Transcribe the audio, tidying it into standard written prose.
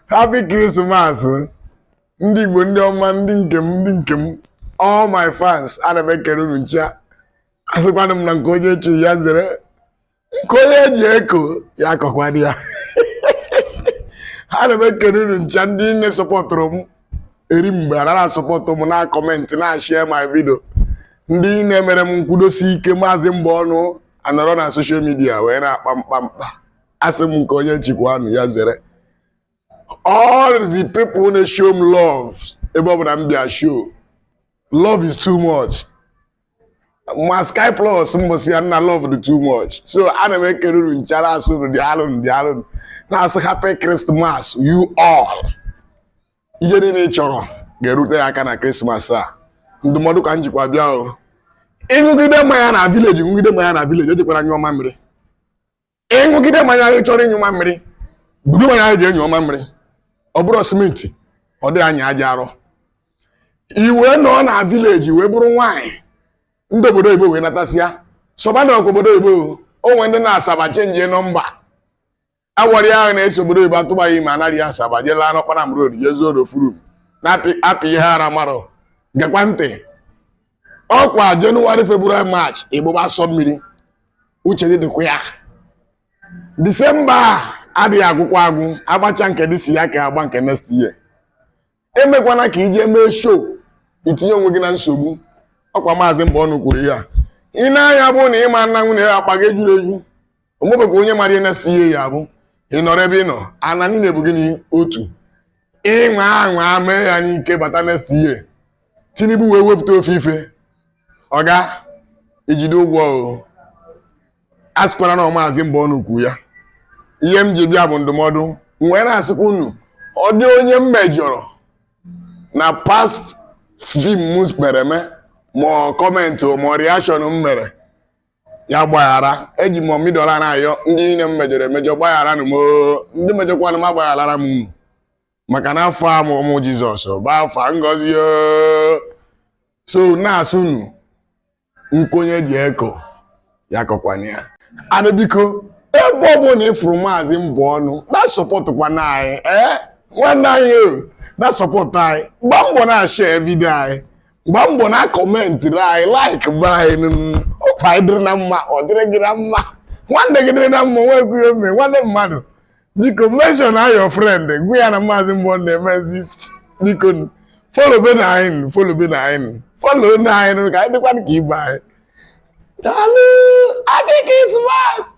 Happy Christmas. Ndị Igbo ndị ọma ndị nkem all my fans ana m ekele unu ncha. Asịkwana m na nke onye echi ya zere nke onye eji eko ya akọkwana ya. Ana m ekele unu ncha ndị nne sọpọtụrụ m eri mgbe ara na-asọpọtụ m na kọmentị na share my video. Ndị na-emere m nkwudosi ike maazị mbọ ọnụ anọrọ na social media wee na-akpa mkpamkpa. Asị m nke onye chikwanụ ya zere. All the people who show me love, ebe show. Love is too much. My Sky Plus must love the too much. So I don't make it in Chara so the island. Now say happy Christmas, you all. Ihe dị n'ịchọrọ ga-erute aka na Christmas a. Ndụmọdụ ka njikwa bịa o. Ịṅụgide mmanya na village, ejikwara nyụọ mamịrị. Ịṅụgide mmanya ịchọrọ ịnyụ mamịrị. Buru mmanya eji enyụọ mamịrị. Ọ bụrụ simenti, ọ dị anya aja arọ. Iwe nọ na village wee bụrụ nwaanyị. Ndị obodo Igbo wee natasịa. Sọba na obodo Igbo, o nwere ndị na-asaba chenji nọmba. Awọrị ahụ na-eso obodo Igbo atụbaghị ma anaghị asaba je laa n'ọkpara m road je zuo n'ofuru. Na-apị ihe ara marọ. Gekwa ntị. Ọkwa Jenụwarị, Febrụwarị, Maachị Igbo gbasọ mmiri. Uche dị dịkwa ya. Disemba adịghị agwụkwa agwụ, agbacha nke dị si ya ka agba nke next year. Emekwana ka ije mee show itinye onwe gị na nsogbu. Ọkwa maazị mbọ ọnụ kwuru ya. Ị na-anya bụ na ịma nna nwunye ya akpa gị ejuru eju. Omebekwa onye mara ihe next year ya bụ. Ị nọrọ ebe ị nọ, ana niile bụ gịnị otu. Ịnwa mee ya n'ike bata next year. Tinubu wee wepụta ofufe. Ọga ejide ụgwọ o. Asịkwara na maazị mbọ ọnụ kwuru ya. Ihe m ji bịa bụ ndụmọdụ nwere na-asịkwa unu ọ dị onye m mejọrọ na past film m mere eme ma kọmentị ma reaction m mere ya gbaghara. Eji m $1 na-ayọ ndị niile m mejọrọ emejọ gbaghara nụ m ndị mejọkwanụ m agbaghara m unu maka na afọ amụmụ Jizọs bụ afọ ngọzi so na-asụ unu nkonye ji eko ya kọkwana ya. Anụ biko ebe ọ bụ na ịfụrụ maazị mbọ ọnụ na-asọpọtụkwa na anyị nwanne anyị na-asọpọtụ anyị gbaa mbọ na-share vidio anyị gbaa mbọ na kọmentịrị anyị like be anyị ọkwa anyị dịrị na mma ọ dịrị gị na mma nwanne gị dịrị na mma nwekwu ihe mee nwanne mmadụ biko mention your friend gwa ya na maazị mbọ na-emezi biko follow be na anyị follow na anyị ka anyị dịkwa ka ibe anyị. Daalụ! Happy Christmas!